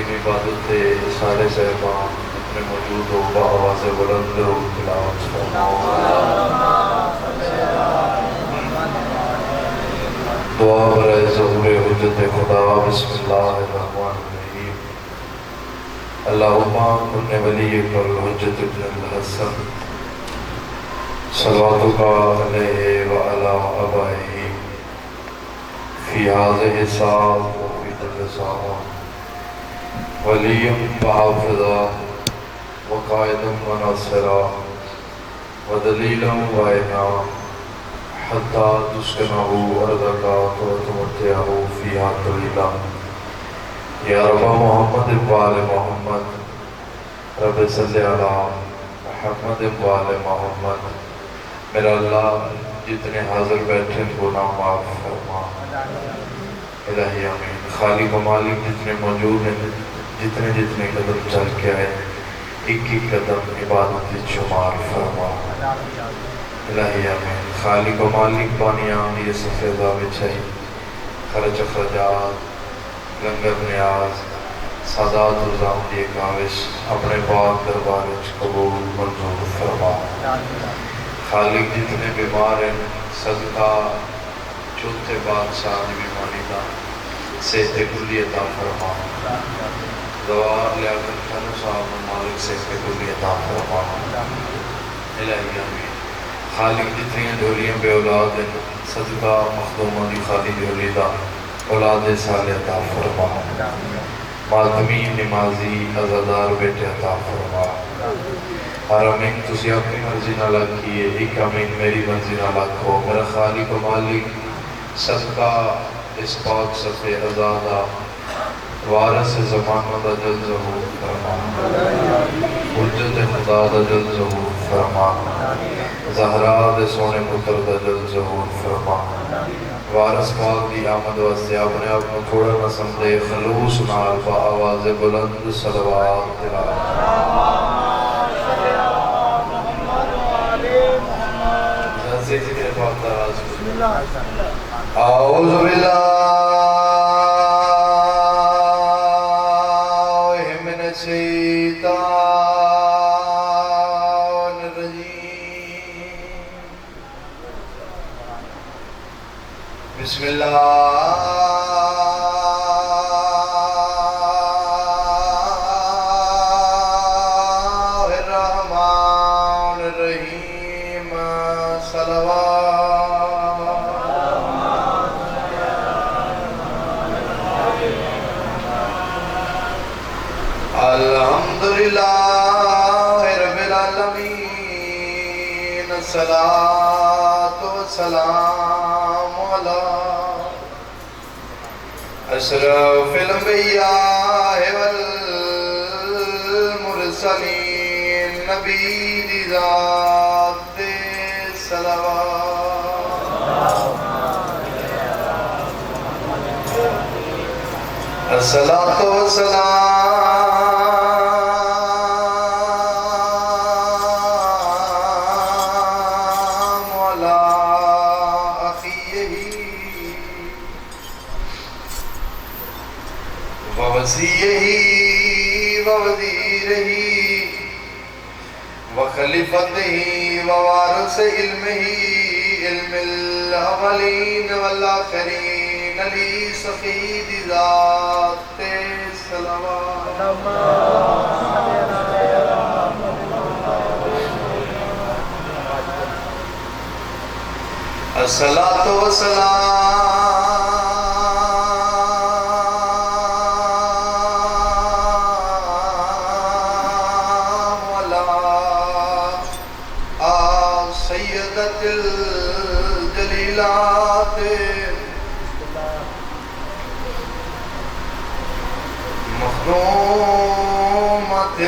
عظیم عبادت ہے سارے صاحبان جتنے موجود ہو بآواز بلند ہو تلاوت فرماؤ۔ دعا برائے ظہور حجت خدا۔ بسم اللہ الرحمن الرحیم۔ اللہم کن ولیک الحجت ابن الحسن صلواتک علیہ وعلی آبائہ فی هذه الساعة وفی تلک الساعة ولی وحافظا وقائدا وناصرا ودلیلا وعینا حتی تسکنہ ارضک وتمتعہ فیہا طویلا۔ یا رب محمد وآل محمد رب صلی علی محمد وآل محمد۔ میرا اللہ جتنے حاضر بیٹھے گناہ معاف فرما الہی آمین۔ خالق و مالک جتنے موجود ہیں جتنے جتنے قدم چل کے آئے ایک ایک قدم عبادت شمار فرما الہی آمین۔ خالق و مالک بانیان یہ سفیدہ بچھائی خرچ اخراجات لنگر نیاز سادات و زامدی کاوش اپنے پاک دربار قبول منظور فرما۔ خالق جتنے بیمار ہیں صدقہ چوتھے بادشاہ کی بیماری دا صحت کلی عطا فرما۔ دوار لیاقت خانو صاحب مالک صحت کلی عطا فرما الہی آمین۔ خالق جتنی جھولیاں بے اولاد ہیں صدقہ مخدومہ دی خالی جھولی دا اولاد صالح عطا فرما۔ ماتمی نمازی عزادار بیٹے عطا فرما۔ ہر امین تسی اپنی مرضی نہ لکھیے ایک امین میری مرضی نہ لکھو۔ میرا خالق و مالک صدقہ اس پاک صفحے ازادہ وارث زمانہ دا جل ظہور فرما۔ حجت خدا دا جل ظہور فرما۔ زہرا دے سونے پتر دا جل ظہور فرما۔ وارث پاک دی آمد واسطے اپنے آپ کو تھوڑا نہ سمجھے خلوص نال با آواز بلند صلوات تلاوت۔ اعوذ باللہ من الشیطان الرجیم۔ بسم اللہ الرحمن الرحیم۔ صلوات الحمدللہ رب العالمین۔ الصلاة والسلام علی اشرف الانبیاء والمرسلین۔ نبی دی ذات صلوات۔ الصلاة والسلام على أخيه ووصيه ووزيره وخليفته ووارث علمه علم الأولين والآخرين علی سفید ذات صلوات۔ الصلاة والسلام علی سیدۃ الجلیلات مخدومۃ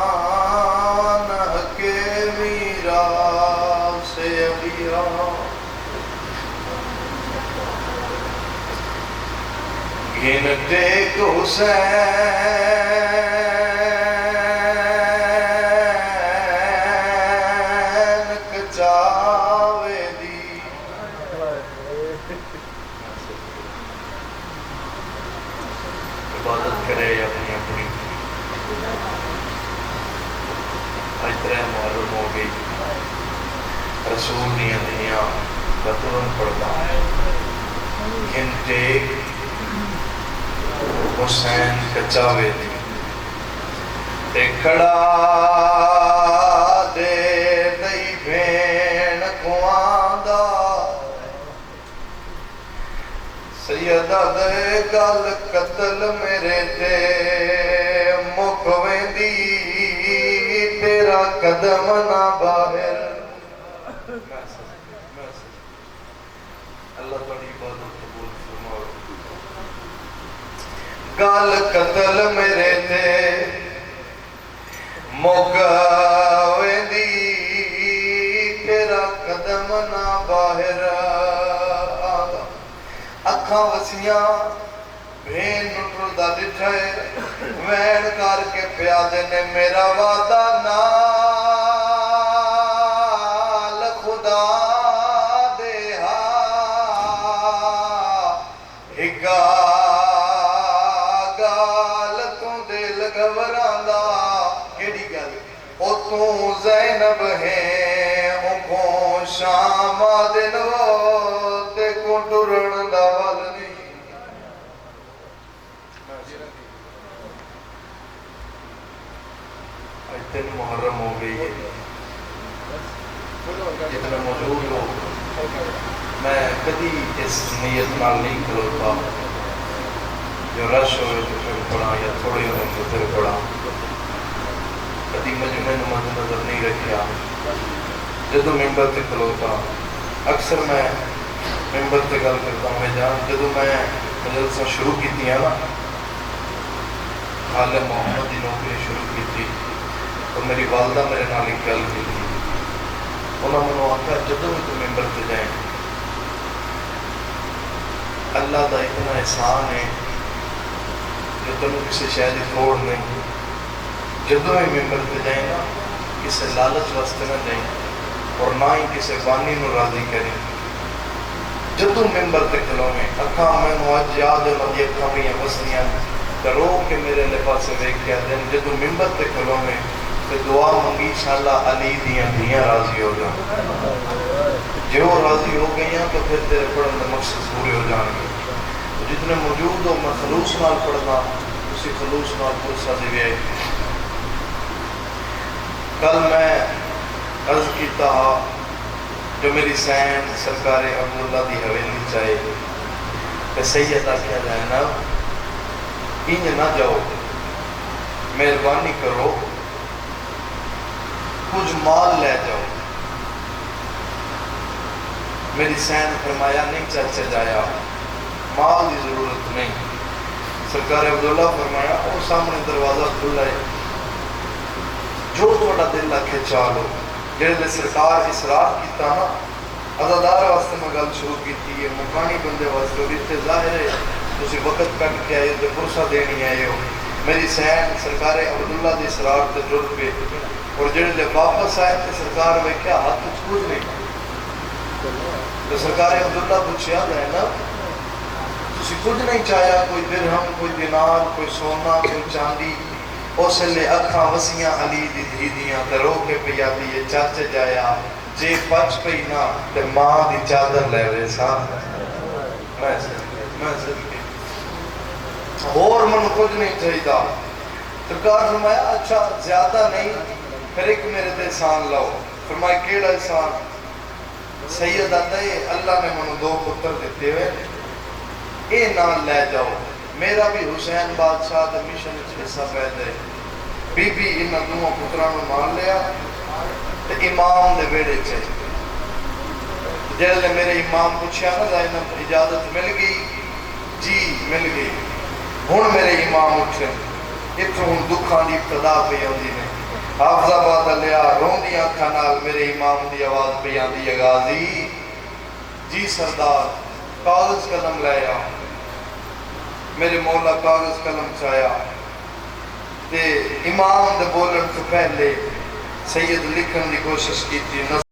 المحرومان حق میراث انبیاء۔ گنتے کو حسین کچاوے دی رسول دیاں دیاں بطورن پڑھتا گھنٹے حسین کچاوے دی تے کھڑا دے دئی بھین کواندا سیدہ دے گل قتل میرے تے مکویں دی تیرا قدم نہ باہر اللہ بڑی عبادت قبول فرماؤ گل قتل میرے تے مکویں دی تیرا قدم نہ باہر اکھاں وسیاں بھین نٹر دا ڈٹھائے وین کر کے پیادے نے میرا وعدہ نال خدا دے ہگا گال توں دل گھبراندا کیڑی گل او توں زینب ہے او کو شام دن وہ تے کو ٹرن دا ول نہیں اتنی محرم ہو گئی ہے جتنا موجود ہو میں کدی اس نیت نال نہیں کھلوتا جو رش ہوئے تو پھر پڑھا یا تھوڑے ہوئے تو پھر پڑھا کدی مجمع مد نظر نہیں رکھیا جدو ممبر تے کھلوتا اکثر میں ممبر تے گل کرتا ہوں جان جدو میں مجلسہ شروع کی تھی نا خالد محمد دی نوکری شروع کی تھی اور میری والدہ میرے نال ایک گل کی تھی انہوں نے آخیا جدو بھی تم ممبر تے جائیں اللہ دا اتنا احسان ہے جو تمہیں کسی شے دی تھوڑ نہیں جدو بھی ممبر تے جائیں نا کسی لالچ واسطے نہ جائیں اور نہ ہی کسی بانی نو راضی کریں جدو ممبر تے کھلویں اکھاں میں آج یاد ہے مجھے اکھاں بھی وسنیاں کرو کہ میرے لباس سے ویکھیا دن جدو ممبر تے کھلویں تے دعا منگی انشاءاللہ علی دیاں راضی ہو جائیں جو راضی ہو گئی ہیں تو پھر تیرے پڑھن دے مقصد پورے ہو جائیں گے جتنے موجود ہو میں خلوص نال پڑھنا اسی خلوص نال پرسہ دیوئے کل میں عرض کیتا جو میری سین سرکار عبداللہ دی حویلی چاہے کہ سیدہ کیا جائے نا انج نہ جاؤ مہربانی کرو کچھ مال لے جاؤ میری سین فرمایا نہیں چاچا جایا مال دی ضرورت نہیں سرکار عبداللہ فرمایا وہ سامنے دروازہ کھلا ہے جو تھوڑا دل رکھے چالو جیسے سرکار اصرار کیتا نا عزادار واسطے میں گل شروع کی تھی یہ مکانی بندے واسطے اور اتنے ظاہر ہے تسی وقت کٹ کے آئے تو پرسہ دینی آئے ہو میری سین سرکار عبداللہ دی اصرار تے جڑ پہ اور جڑے واپس آئے تو سرکار میں کیا ہاتھ کچھ کچھ نہیں تو سرکار عبداللہ پوچھیا ہے نا تسی کچھ نہیں چاہیا کوئی درہم کوئی دینار کوئی سونا کوئی چاندی اس لئے اکھاں وسیاں علی دی دھی دیاں درو کے پیا دیئے چاچے جایا جے پچ پئی نا تے ماں دی چادر لے رہے ساتھ میں صدقے اور من کچھ نہیں چاہیدہ سرکار فرمایا اچھا زیادہ نہیں پھر ایک میرے تے احسان لاؤ فرمایا کیڑا احسان سید آتا ہے اللہ نے منو 2 پتر دیتے ہوئے اے نال لے جاؤ میرا بھی حسین بادشاہ دے مشن وچ حصہ پیدا ہے بی بی انہاں دوواں پتراں نوں مان لیا تے امام دے ویڑے چ جلے میرے امام پوچھیا نا زینب اجازت مل گئی جی مل گئی ہن میرے امام اٹھے اتھوں ہن دکھاں دی ابتدا پئی ہوندی نے حافظ آباد لیا روندیاں اکھاں نال میرے امام دی آواز پئی آندی ہے غازی جی سردار کاغذ قلم لایا میرے مولا کاغذ قلم چایا تے امام دے بولن تو پہلے سید لکھن دی کوشش کی تھی